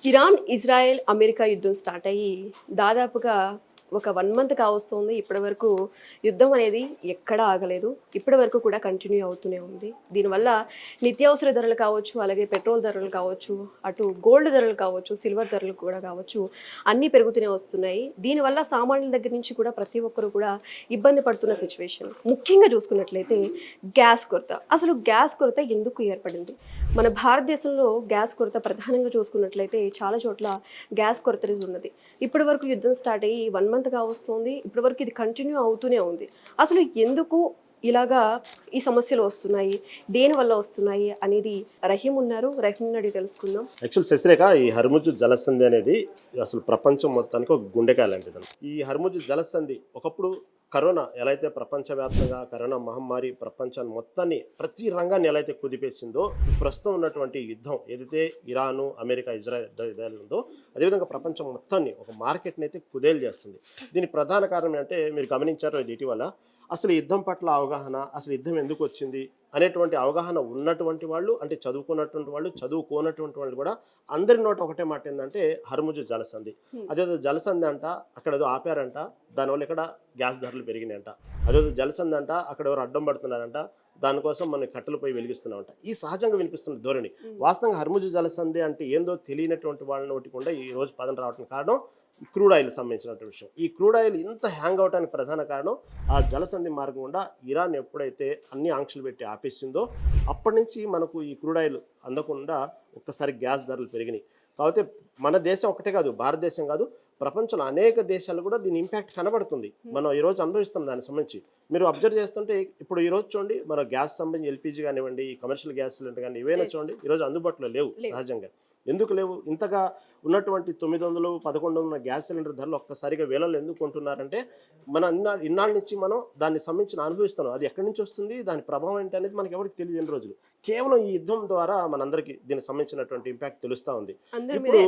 Iran, Israel, America యుద్ధం start అయ్యి దాదాపుగా ఒక 1 మంత్ కావస్తోంది. ఇప్పటివరకు యుద్ధం అనేది ఎక్కడా ఆగలేదు. ఇప్పటివరకు కూడా కంటిన్యూ అవుతూనే ఉంది. దీనివల్ల నిత్యావసర ధరలు కావచ్చు, అలాగే పెట్రోల్ ధరలు కావచ్చు, అటు గోల్డ్ ధరలు కావచ్చు, సిల్వర్ ధరలు కూడా కావచ్చు, అన్నీ పెరుగుతూనే వస్తున్నాయి. దీనివల్ల సామాన్యుల దగ్గర నుంచి కూడా ప్రతి ఒక్కరు కూడా ఇబ్బంది పడుతున్న సిచ్యువేషన్. ముఖ్యంగా చూసుకున్నట్లయితే గ్యాస్ కొరత. అసలు గ్యాస్ కొరత ఎందుకు ఏర్పడింది? మన భారతదేశంలో గ్యాస్ కొరత ప్రధానంగా చూసుకున్నట్లయితే చాలా చోట్ల గ్యాస్ కొరత అనేది ఉన్నది. ఇప్పటి వరకు యుద్ధం స్టార్ట్ అయ్యి 1 మంత్ కావస్తుంది. ఇప్పటి వరకు ఇది కంటిన్యూ అవుతూనే ఉంది. అసలు ఎందుకు ఇలాగా ఈ సమస్యలు వస్తున్నాయి, దేనివల్ల వస్తున్నాయి అనేది రహీం ఉన్నారు. రహీం అడిగి తెలుసుకుందాం. యాక్చువల్ శశిరేఖ, ఈ హర్ముజ్ జలసంధి అనేది అసలు ప్రపంచం మొత్తానికి ఒక గుండెకాయ లాంటిది. ఈ హర్ముజ్ జలసంధి ఒకప్పుడు కరోనా ఎలా అయితే ప్రపంచవ్యాప్తంగా కరోనా మహమ్మారి ప్రపంచాన్ని మొత్తాన్ని ప్రతి రంగాన్ని ఎలా అయితే కుదిపేసిందో, ప్రస్తుతం ఉన్నటువంటి యుద్ధం ఏదైతే ఇరాను, అమెరికా, ఇజ్రాయెల్ ఉందో అదేవిధంగా ప్రపంచం మొత్తాన్ని ఒక మార్కెట్ని అయితే కుదేలు చేస్తుంది. దీనికి ప్రధాన కారణం అంటే మీరు గమనించారో ఇది ఇటీవల అసలు యుద్ధం పట్ల అవగాహన, అసలు యుద్ధం ఎందుకు వచ్చింది అనేటువంటి అవగాహన ఉన్నటువంటి వాళ్ళు, అంటే చదువుకున్నటువంటి వాళ్ళు, చదువుకోనటువంటి వాళ్ళు కూడా అందరి నోట ఒకటే మాట ఏంటంటే హర్ముజ్ జలసంధి. అదేదో జలసంధి అంట, అక్కడ ఏదో ఆపారంట, దానివల్ల ఇక్కడ గ్యాస్ ధరలు పెరిగినాయంట. అదేదో జలసంధి అంట, అక్కడ ఎవరు అడ్డం పడుతున్నారంట, దానికోసం మనం కట్టెలు పోయి వెలిగిస్తున్నామంట. ఈ సహజంగా వినిపిస్తున్న ధోరణి. వాస్తవంగా హర్ముజ్ జలసంధి అంటే ఏందో తెలియనటువంటి వాళ్ళ నోటి కూడా ఈ రోజు పదం రావడం కారణం ఈ క్రూడ్ ఆయిల్ సంబంధించినటువంటి విషయం. ఈ క్రూడ్ ఆయిల్ ఇంత హ్యాంగ్ అవటానికి ప్రధాన కారణం ఆ జలసంధి మార్గం గుండా ఇరాన్ ఎప్పుడైతే అన్ని ఆంక్షలు పెట్టి ఆపేసిందో అప్పటి నుంచి మనకు ఈ క్రూడ్ ఆయిల్ అందకుండా ఒక్కసారి గ్యాస్ ధరలు పెరిగినాయి. కాకపోతే మన దేశం ఒకటే కాదు, భారతదేశం కాదు, ప్రపంచంలో అనేక దేశాలు కూడా దీని ఇంపాక్ట్ కనబడుతుంది. మనం ఈరోజు అనుభవిస్తాం దానికి సంబంధించి. మీరు అబ్జర్వ్ చేస్తుంటే ఇప్పుడు ఈరోజు చూడండి, మన గ్యాస్ సంబంధించి ఎల్పిజి కానివ్వండి, ఈ కమర్షియల్ గ్యాస్ సిలిండర్ కానీ ఏవైనా చూడండి ఈరోజు అందుబాటులో లేవు. సహజంగా ఎందుకు లేవు? ఇంతగా ఉన్నటువంటి 900, 1100 ఉన్న గ్యాస్ సిలిండర్ ధరలు ఒక్కసారిగా వేలలో ఎందుకు కొంటున్నారంటే మన ఇన్నాళ్ళ నుంచి మనం దాన్ని సంబంధించిన అనుభవిస్తున్నాం. అది ఎక్కడి నుంచి వస్తుంది, దాని ప్రభావం ఏంటి అనేది మనకి ఎవరికి తెలియదు ఎన్ని రోజులు. కేవలం ఈ యుద్ధం ద్వారా మనందరికీ దీనికి సంబంధించినటువంటి ఇంపాక్ట్ తెలుస్తూ ఉంది. ఇప్పుడు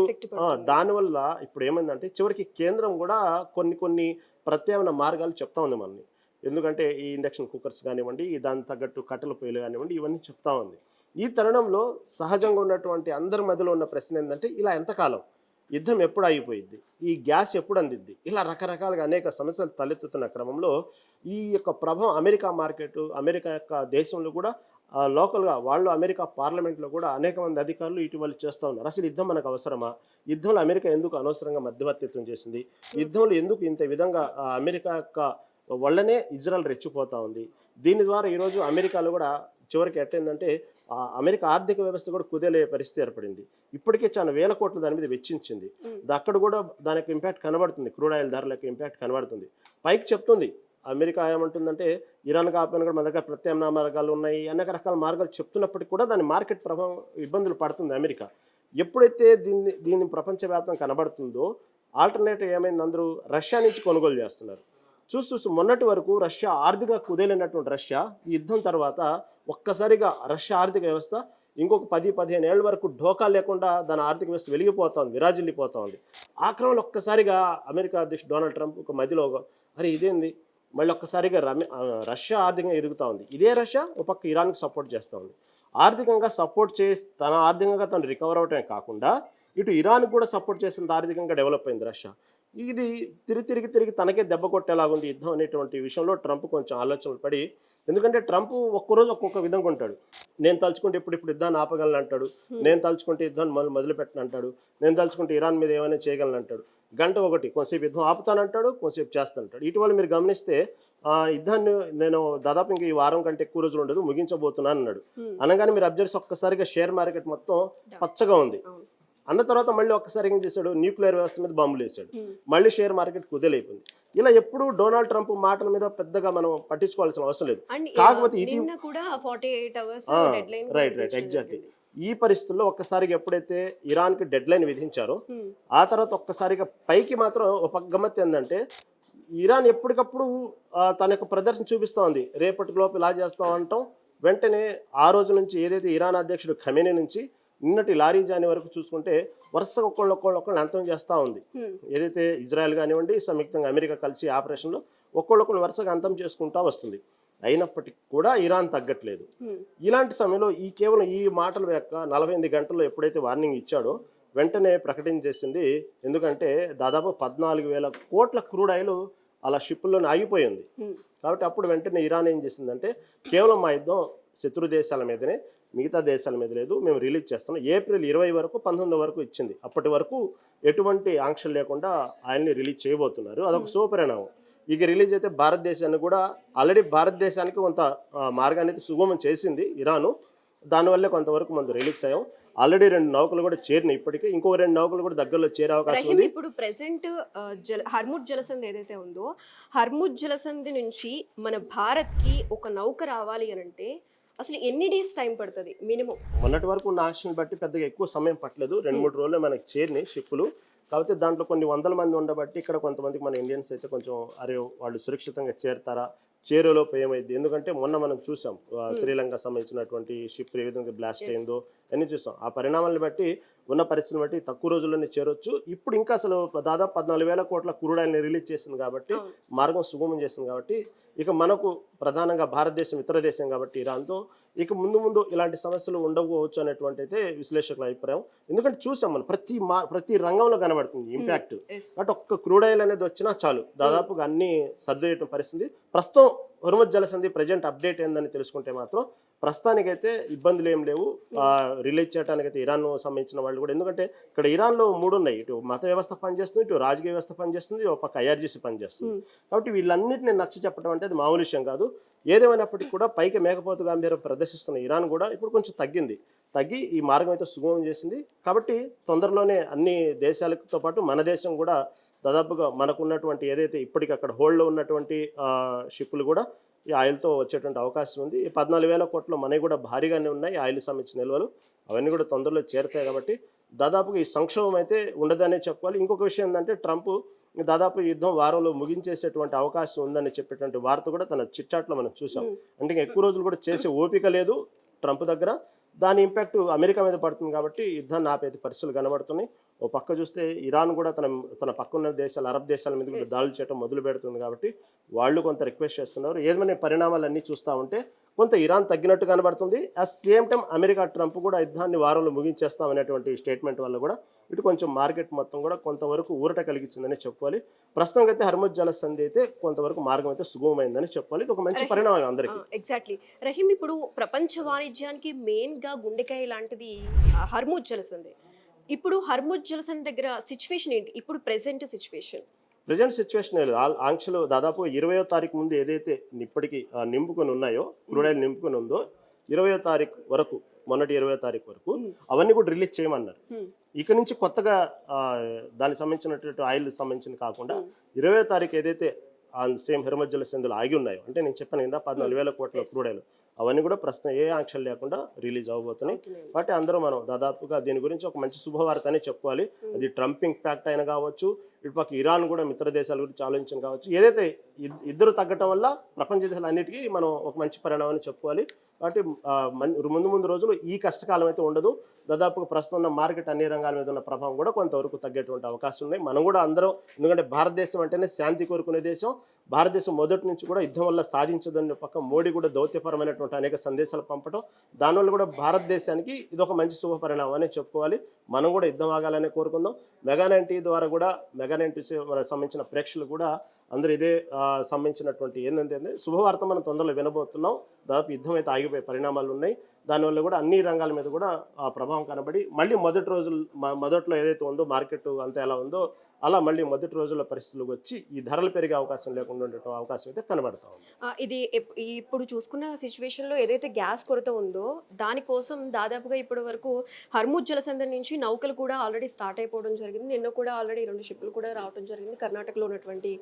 దానివల్ల ఇప్పుడు ఏమైందంటే చివరికి కేంద్రం కూడా కొన్ని ప్రత్యామ్నాయ మార్గాలు చెప్తా ఉంది మనని. ఎందుకంటే ఈ ఇండక్షన్ కుక్కర్స్ కానివ్వండి, దానికి తగ్గట్టు కట్టెల పొయ్యిలు కానివ్వండి, ఇవన్నీ చెప్తా ఉంది. ఈ తరుణంలో సహజంగా ఉన్నటువంటి అందరి మధ్యలో ఉన్న ప్రశ్న ఏంటంటే ఇలా ఎంతకాలం, యుద్ధం ఎప్పుడు ఆగిపోయిద్ది, ఈ గ్యాస్ ఎప్పుడు అందిద్ది, ఇలా రకరకాలుగా అనేక సమస్యలు తలెత్తుతున్న క్రమంలో ఈ యొక్క ప్రభావం అమెరికా మార్కెట్, అమెరికా యొక్క దేశంలో కూడా లోకల్గా వాళ్ళు అమెరికా పార్లమెంట్లో కూడా అనేక మంది అధికారులు ఇటీవల చేస్తూ ఉన్నారు. అసలు యుద్ధం మనకు అవసరమా, యుద్ధంలో అమెరికా ఎందుకు అనవసరంగా మధ్యవర్తిత్వం చేసింది, యుద్ధంలో ఎందుకు ఇంత విధంగా అమెరికా యొక్క వల్లనే ఇజ్రాయెల్ రెచ్చిపోతూ ఉంది, దీని ద్వారా ఈరోజు అమెరికాలో కూడా చివరికి ఎట్టయిందంటే అమెరికా ఆర్థిక వ్యవస్థ కూడా కుదేలే పరిస్థితి ఏర్పడింది. ఇప్పటికే చాలా వేల కోట్లు దాని మీద వెచ్చించింది. అక్కడ కూడా దానికి ఇంపాక్ట్ కనబడుతుంది, క్రూడ్ ఆయిల్ ధరలకు ఇంపాక్ట్ కనబడుతుంది. పైకి చెప్తుంది అమెరికా ఏమంటుందంటే ఇరాన్ కాకపోయినా కూడా మన దగ్గర ప్రత్యామ్నాయ మార్గాలు ఉన్నాయి, అనేక రకాల మార్గాలు చెప్తున్నప్పటికీ కూడా దాని మార్కెట్ ప్రభావం ఇబ్బందులు పడుతుంది అమెరికా. ఎప్పుడైతే దీన్ని ప్రపంచవ్యాప్తంగా కనబడుతుందో ఆల్టర్నేటివ్ ఏమైంది, అందరూ రష్యా నుంచి కొనుగోలు చేస్తున్నారు. చూస్తూ మొన్నటి వరకు రష్యా ఆర్థిక కుదేలైనటువంటి రష్యా ఈ యుద్ధం తర్వాత ఒక్కసారిగా రష్యా ఆర్థిక వ్యవస్థ ఇంకొక 10-15 ఏళ్ళ వరకు ఢోకా లేకుండా దాని ఆర్థిక వ్యవస్థ వెలిగిపోతా ఉంది, విరాజిల్లిపోతా ఉంది. ఆ క్రమంలో ఒక్కసారిగా అమెరికా అధ్యక్షుడు డొనాల్డ్ ట్రంప్ ఒక మధ్యలో అరే ఇదేంది, మళ్ళీ ఒక్కసారిగా రష్యా ఆర్థికంగా ఎదుగుతూ ఉంది. ఇదే రష్యా ఒక పక్క ఇరాన్కి సపోర్ట్ చేస్తూ ఉంది. ఆర్థికంగా సపోర్ట్ చేసి తన ఆర్థికంగా తను రికవర్ అవటమే కాకుండా ఇటు ఇరాన్ కూడా సపోర్ట్ చేసినంత ఆర్థికంగా డెవలప్ అయింది రష్యా. ఇది తిరిగి తనకే దెబ్బ కొట్టేలాగుంది యుద్ధం అనేటువంటి విషయంలో ట్రంప్ కొంచెం ఆలోచనలు పడి, ఎందుకంటే ట్రంప్ ఒక్కరోజు ఒక్కొక్క విధంగా ఉంటాడు. నేను తలుచుకుంటే ఇప్పుడు యుద్ధాన్ని ఆపగలను అంటాడు, నేను తలుచుకుంటే యుద్ధాన్ని మొదలు పెట్టను అంటాడు, నేను తలుచుకుంటే ఇరాన్ మీద ఏమైనా చేయగలను అంటాడు. గంట ఒకటి కొంతసేపు యుద్ధం ఆపుతానంటాడు, కొంతసేపు చేస్తానంటాడు. ఇటీవల మీరు గమనిస్తే యుద్ధాన్ని నేను దాదాపు ఇంకా ఈ వారం కంటే ఎక్కువ రోజులు ఉండదు ముగించబోతున్నాను అన్నాడు. అనగానే మీరు అబ్జర్వ్ ఒక్కసారిగా షేర్ మార్కెట్ మొత్తం పచ్చగా ఉంది. అన్న తర్వాత మళ్ళీ ఒక్కసారి ఏం చేశాడు, న్యూక్లియర్ వ్యవస్థ మీద బాంబులు వేసాడు, మళ్ళీ షేర్ మార్కెట్ కుదేలైపోయింది. ఇలా ఎప్పుడు డొనాల్డ్ ట్రంప్ మాటల మీద పెద్దగా మనం పట్టించుకోవాల్సిన అవసరం లేదు. కాకపోతే రైట్ ఎగ్జాక్ట్లీ ఈ పరిస్థితుల్లో ఒక్కసారిగా ఎప్పుడైతే ఇరాన్కి డెడ్ లైన్ విధించారో ఆ తర్వాత ఒక్కసారిగా పైకి మాత్రం ఒక గమ్మత్తు ఏంటంటే ఇరాన్ ఎప్పటికప్పుడు తన యొక్క ప్రదర్శన చూపిస్తూ ఉంది, రేపటి లోపు ఇలా చేస్తాం అంటాం. వెంటనే ఆ రోజు నుంచి ఏదైతే ఇరాన్ అధ్యక్షుడు ఖమేనీ నుంచి నిన్నటి లారీజాని వరకు చూసుకుంటే వరుసగా ఒకళ్ళొకళ్ళు అంతం చేస్తూ ఉంది. ఏదైతే ఇజ్రాయెల్ కానివ్వండి, సంయుక్తంగా అమెరికా కలిసి ఆపరేషన్లో ఒకళ్ళొకళ్ళు వరుసగా అంతం చేసుకుంటూ వస్తుంది. అయినప్పటికీ కూడా ఇరాన్ తగ్గట్లేదు. ఇలాంటి సమయంలో కేవలం ఈ మాటల యొక్క 48 గంటల్లో ఎప్పుడైతే వార్నింగ్ ఇచ్చాడో వెంటనే ప్రకటించేసింది. ఎందుకంటే దాదాపు 14,000 కోట్ల క్రూడ్ ఆయిల్ అలా షిప్పుల్లోనే ఆగిపోయింది. కాబట్టి అప్పుడు వెంటనే ఇరాన్ ఏం చేసిందంటే కేవలం మా యుద్ధం శత్రు దేశాల మీదనే, మిగతా దేశాల మీద లేదు, మేము రిలీజ్ చేస్తున్నాం. ఏప్రిల్ 20 వరకు 19 వరకు ఇచ్చింది. అప్పటి వరకు ఎటువంటి ఆంక్షలు లేకుండా ఆయన్ని రిలీజ్ చేయబోతున్నారు. అదొక శుభపరిణామం. ఇక రిలీజ్ అయితే భారతదేశాన్ని కూడా ఆల్రెడీ భారతదేశానికి కొంత మార్గాన్ని సుగమం చేసింది ఇరాను. దానివల్లే కొంతవరకు మనం రిలీజ్ అయ్యాం. ఆల్రెడీ 2 నౌకలు కూడా చేరినాయి. ఇప్పటికే ఇంకో 2 నౌకలు కూడా దగ్గరలో చేరే అవకాశం రహీం, ఉంది. ఇప్పుడు ప్రెసెంట్ హర్ముజ్ జలసంధి ఏదైతే ఉందో, హర్ముజ్ జలసంధి నుంచి మన భారత్కి ఒక నౌక రావాలి అని అంటే అసలు ఎన్ని డేస్ టైం పడుతుంది మినిమం? మొన్నటి వరకు ఉన్న ఆక్షన్ బట్టి పెద్దగా ఎక్కువ సమయం పట్టలేదు. 2-3 రోజుల్లో మనకి చేరినాయి షిప్పులు. కాకపోతే దాంట్లో కొన్ని వందల మంది ఉండబట్టి ఇక్కడ కొంతమందికి మన ఇండియన్స్ అయితే కొంచెం అరే వాళ్ళు సురక్షితంగా చేరుతారా, చేరేలోపు ఏమైంది. ఎందుకంటే మొన్న మనం చూసాం శ్రీలంక సంబంధించినటువంటి షిప్ ఏ విధంగా బ్లాస్ట్ అయిందో అన్నీ చూసాం. ఆ పరిణామాలను బట్టి ఉన్న పరిస్థితిని బట్టి తక్కువ రోజుల్లోనే చేరొచ్చు. ఇప్పుడు ఇంకా అసలు దాదాపు 14,000 కోట్ల క్రూడ్ ఆయిల్ని రిలీజ్ చేసింది కాబట్టి మార్గం సుగమం చేసింది కాబట్టి ఇక మనకు ప్రధానంగా భారతదేశం ఇతర దేశం కాబట్టి ఇరాన్తో ఇక ముందు ఇలాంటి సమస్యలు ఉండకపోవచ్చు అనేటువంటి అయితే విశ్లేషకుల అభిప్రాయం. ఎందుకంటే చూసాం మనం ప్రతి రంగంలో కనబడుతుంది ఇంపాక్ట్. బట్ ఒక్క క్రూడ్ ఆయిల్ అనేది వచ్చినా చాలు దాదాపుగా అన్ని సర్దేయటం పరిస్థితి. ప్రస్తుతం హర్ముజ్ జలసంధి ప్రజెంట్ అప్డేట్ ఏందని తెలుసుకుంటే మాత్రం ప్రస్తుతానికైతే ఇబ్బందులు ఏం లేవు. రిలీజ్ చేయడానికి అయితే ఇరాన్ సంబంధించిన వాళ్ళు కూడా, ఎందుకంటే ఇక్కడ ఇరాన్లో 3 ఉన్నాయి. ఇటు మత వ్యవస్థ పనిచేస్తుంది, ఇటు రాజకీయ వ్యవస్థ పనిచేస్తుంది, ఒక పక్క ఐఆర్జీసీ పనిచేస్తుంది. కాబట్టి వీళ్ళన్నింటినీ నచ్చ చెప్పడం అంటే అది మామూలు విషయం కాదు. ఏదేమైనప్పటికీ కూడా పైకి మేకపోతు గాంభీర్యం ప్రదర్శిస్తున్న ఇరాన్ కూడా ఇప్పుడు కొంచెం తగ్గి ఈ మార్గం అయితే సుగమం చేసింది. కాబట్టి తొందరలోనే అన్ని దేశాలతో పాటు మన దేశం కూడా దాదాపుగా మనకున్నటువంటి ఏదైతే ఇప్పటికి అక్కడ హోల్డ్లో ఉన్నటువంటి షిప్పులు కూడా ఈ ఆయిల్తో వచ్చేటువంటి అవకాశం ఉంది. ఈ 14,000 కోట్లు మనవి కూడా భారీగానే ఉన్నాయి ఆయిల్ సంబంధించిన నిల్వలు. అవన్నీ కూడా తొందరలో చేరుతాయి. కాబట్టి దాదాపుగా ఈ సంక్షోభం అయితే ఉండదనే చెప్పుకోవాలి. ఇంకొక విషయం ఏంటంటే ట్రంప్ దాదాపు యుద్ధం వారంలో ముగించేసేటువంటి అవకాశం ఉందని చెప్పేటువంటి వార్త కూడా తన చిట్చాట్లో మనం చూసాం. అంటే ఇంకా ఎక్కువ రోజులు కూడా చేసే ఓపిక లేదు ట్రంప్ దగ్గర. దాని ఇంపాక్ట్ అమెరికా మీద పడుతుంది. కాబట్టి యుద్ధాన్ని ఆపేది పరిస్థితులు కనబడుతున్నాయి. ఓ పక్క చూస్తే ఇరాన్ కూడా తన పక్కన్న దేశాలు అరబ్ దేశాల మీద కూడా దాడులు చేయడం మొదలు పెడుతుంది. కాబట్టి వాళ్ళు కొంత రిక్వెస్ట్ చేస్తున్నారు. ఏమైనా పరిణామాలన్నీ చూస్తూ ఉంటే కొంత ఇరాన్ తగ్గినట్టు కనబడుతుంది. At same time America Trump కూడా యుద్ధాన్ని వారంలో ముగించేస్తామనేటువంటి స్టేట్మెంట్ వల్ల కూడా ఇటు కొంచెం మార్కెట్ మొత్తం కూడా కొంతవరకు ఊరట కలిగించిందని చెప్పుకోవాలి. ప్రస్తుతం అయితే హర్ముజ్ జలసంధి అయితే కొంతవరకు మార్గం అయితే సుగమమైందని చెప్పుకోవాలి. ఇది ఒక మంచి పరిణామం అందరికీ. ఎగ్జాక్ట్లీ రహీం, ఇప్పుడు ప్రపంచ వాణిజ్యానికి మెయిన్ గా గుండెకాయ లాంటిది హర్ముజ్ జలసంధి. ఇప్పుడు హర్ముజ్ జలసంధి దగ్గర సిచ్యువేషన్ ఏంటి ఇప్పుడు ప్రెసెంట్ సిచ్యువేషన్? ప్రజెంట్ సిచ్యువేషన్ లేదు. ఆంక్షలు దాదాపు 20వ తారీఖు ముందు ఏదైతే ఇప్పటికీ నింపుకొని ఉన్నాయో, క్రూడ్ ఆయిల్ నింపుకొని ఉందో 20వ తారీఖు వరకు, మొన్నటి 20వ తారీఖు వరకు అవన్నీ కూడా రిలీజ్ చేయమన్నారు. ఇక నుంచి కొత్తగా దానికి సంబంధించినటువంటి ఆయిల్ సంబంధించిన కాకుండా 20వ తారీఖు ఏదైతే సేమ్ హర్ముజ్ జలసంధిలో ఆగి ఉన్నాయో, అంటే నేను చెప్పాను కదా 14,000 కోట్ల క్రూడ్ ఆయిల్, అవన్నీ కూడా ప్రస్తుతం ఏ ఆంక్షలు లేకుండా రిలీజ్ అవ్వబోతున్నాయి. కాబట్టి అందరూ మనం దాదాపుగా దీని గురించి ఒక మంచి శుభవార్త అనే చెప్పుకోవాలి. అది ట్రంప్ ఇంపాక్ట్ అయినా కావచ్చు, ఇటుపక్క ఇరాన్ కూడా మిత్ర దేశాల గురించి ఆలోచించడం కావచ్చు. ఏదైతే ఇద్దరు తగ్గటం వల్ల ప్రపంచ దేశాలు అన్నిటికీ మనం ఒక మంచి పరిణామం అని చెప్పుకోవాలి. కాబట్టి ముందు రోజులు ఈ కష్టకాలం అయితే ఉండదు. దాదాపుగా ప్రస్తుతం ఉన్న మార్కెట్ అన్ని రంగాల మీద ఉన్న ప్రభావం కూడా కొంతవరకు తగ్గేటువంటి అవకాశం ఉన్నాయి. మనం కూడా అందరం, ఎందుకంటే భారతదేశం అంటేనే శాంతి కోరుకునే దేశం. భారతదేశం మొదటి నుంచి కూడా యుద్ధం వల్ల సాధించదని పక్క మోడీ కూడా దౌత్యపరమైనటువంటి అనేక సందేశాలు పంపడం, దానివల్ల కూడా భారతదేశానికి ఇది ఒక మంచి శుభ పరిణామం అని చెప్పుకోవాలి. మనం కూడా యుద్ధం ఆగాలని కోరుకుందాం. మెగా 90 ద్వారా కూడా మెగా 90 సంబంధించిన ప్రేక్షకులు కూడా అందరూ ఇదే సంబంధించినటువంటి ఏంటంటే శుభవార్త మనం తొందరలో వినబోతున్నాం. దాదాపు యుద్ధం అయితే ఆగిపోయే పరిణామాలు ఉన్నాయి. దానివల్ల కూడా అన్ని రంగాల మీద కూడా ఆ ప్రభావం కనబడి మళ్ళీ మొదట్లో ఏదైతే ఉందో మార్కెట్ అంతా ఎలా ఉందో అలా మళ్ళీ మొదటి రోజుల పరిస్థితులకు వచ్చి ఈ ధరలు పెరిగే అవకాశం లేకుండా ఉండటం అవకాశం అయితే కనబడతా ఉంది. ఇది ఇప్పుడు చూసుకున్న సిచ్యువేషన్లో ఏదైతే గ్యాస్ కొరత ఉందో దానికోసం దాదాపుగా ఇప్పటి వరకు హర్ముజ్ జలసంధి నుంచి నౌకలు కూడా ఆల్రెడీ స్టార్ట్ అయిపోవడం జరిగింది. నిన్న కూడా ఆల్రెడీ 2 షిప్లు కూడా రావడం జరిగింది. కర్ణాటకలో ఉన్నటువంటి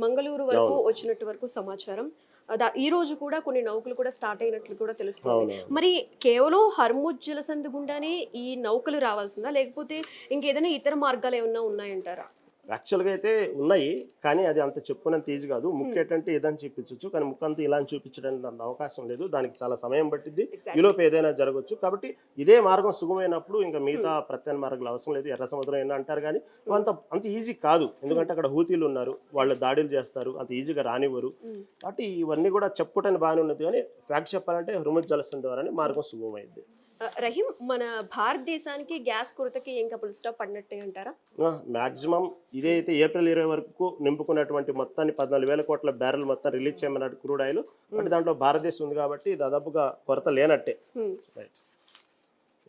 మంగళూరు వరకు వచ్చినట్టు వరకు సమాచారం. ఈ రోజు కూడా కొన్ని నౌకలు కూడా స్టార్ట్ అయినట్లు కూడా తెలుస్తుంది. మరి కేవలం హర్ముజ్ జలసంధి గుండానే ఈ నౌకలు రావాల్సిందా, లేకపోతే ఇంకేదైనా ఇతర మార్గాలు ఏమన్నా ఉన్నాయంటారా? యాక్చువల్గా అయితే ఉన్నాయి, కానీ అది అంత చెప్పుకున్నంత ఈజీ కాదు. ముక్కు ఏంటంటే ఏదని చూపించవచ్చు, కానీ ముక్కు అంతా ఇలా చూపించడానికి అంత అవకాశం లేదు. దానికి చాలా సమయం పట్టింది. ఈలోపు ఏదైనా జరగచ్చు. కాబట్టి ఇదే మార్గం సుగమైనప్పుడు ఇంకా మిగతా ప్రత్యామ్నాయ మార్గాలు అవసరం లేదు. ఎర్ర సముద్రం అయినా అంటారు, కానీ అంత ఈజీ కాదు. ఎందుకంటే అక్కడ హూతీలు ఉన్నారు, వాళ్ళు దాడులు చేస్తారు, అంత ఈజీగా రానివ్వరు. కాబట్టి ఇవన్నీ కూడా చెప్పుకోవటానికి బాగానే ఉన్నది, కానీ ఫ్యాక్ట్ చెప్పాలంటే హర్ముజ్ జలసంధి ద్వారానే మార్గం సుగమైంది. రహీం, మన భారతదేశానికి గ్యాస్ కొరతకి ఇంకా ఫుల్ స్టాప్ పడినట్టే అంటారా? మ్యాక్సిమం ఇదైతే ఏప్రిల్ 20 వరకు నింపుకున్నటువంటి మొత్తాన్ని 14,000 కోట్ల బ్యారెల్ మొత్తం రిలీజ్ చేయమన్నాడు క్రూడ్ ఆయిల్. అంటే దాంట్లో భారతదేశం ఉంది కాబట్టి దాదాపుగా కొరత లేనట్టే. Right,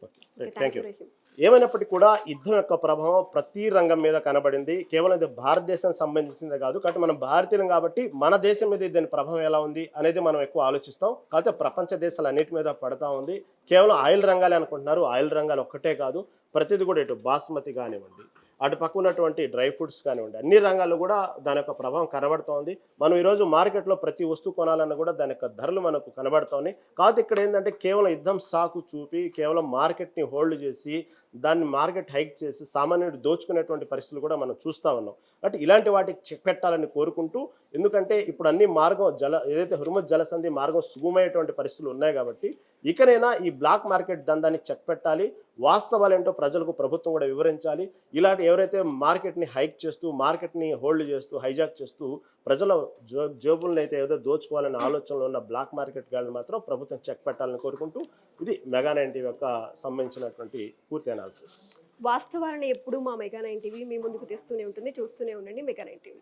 okay, right, thank you. Rahim. ఏమైనప్పటికీ కూడా యుద్ధం యొక్క ప్రభావం ప్రతి రంగం మీద కనబడింది. కేవలం ఇది భారతదేశానికి సంబంధించిందే కాదు, కాబట్టి మనం భారతీయులం కాబట్టి మన దేశం మీద దీని ప్రభావం ఎలా ఉంది అనేది మనం ఎక్కువ ఆలోచిస్తాం. కాకపోతే ప్రపంచ దేశాలు అన్నిటి మీద పడతా ఉంది. కేవలం ఆయిల్ రంగాలే అనుకుంటున్నారు. ఆయిల్ రంగాలు ఒక్కటే కాదు, ప్రతిది కూడా ఇటు బాస్మతి కానివ్వండి, అటు పక్క ఉన్నటువంటి డ్రై ఫ్రూట్స్ కానివ్వండి, అన్ని రంగాల్లో కూడా దాని యొక్క ప్రభావం కనబడుతోంది. మనం ఈరోజు మార్కెట్లో ప్రతి వస్తువు కొనాలన్నా కూడా దాని యొక్క ధరలు మనకు కనబడుతున్నాయి. కాకపోతే ఇక్కడ ఏంటంటే కేవలం యుద్ధం సాకు చూపి కేవలం మార్కెట్ని హోల్డ్ చేసి దాన్ని మార్కెట్ హైక్ చేసి సామాన్యుడు దోచుకునేటువంటి పరిస్థితులు కూడా మనం చూస్తూ ఉన్నాం. కాబట్టి ఇలాంటి వాటికి చెక్ పెట్టాలని కోరుకుంటూ, ఎందుకంటే ఇప్పుడు అన్ని మార్గం ఏదైతే హుర్ముజ్ జలసంధి మార్గం సుగమయ్యేటువంటి పరిస్థితులు ఉన్నాయి కాబట్టి ఇకనైనా ఈ బ్లాక్ మార్కెట్ దందాన్ని చెక్ పెట్టాలి. వాస్తవాలు ఏంటో ప్రజలకు ప్రభుత్వం కూడా వివరించాలి. ఇలాంటి ఎవరైతే మార్కెట్ని హైక్ చేస్తూ మార్కెట్ని హోల్డ్ చేస్తూ హైజాక్ చేస్తూ ప్రజల జేబులను అయితే ఏదో దోచుకోవాలనే ఆలోచనలో ఉన్న బ్లాక్ మార్కెట్ గాళ్ళని మాత్రం ప్రభుత్వం చెక్ పెట్టాలని కోరుకుంటూ, ఇది మెగా 9 టీవీ యొక్క సంబంధించినటువంటి పూర్తి అనాలిసిస్. వాస్తవాలను ఎప్పుడు మా మెగా 9 టీవీ మీ ముందుకు తెస్తూనే ఉంటుంది. చూస్తూనే ఉండండి మెగా 9 టీవీ.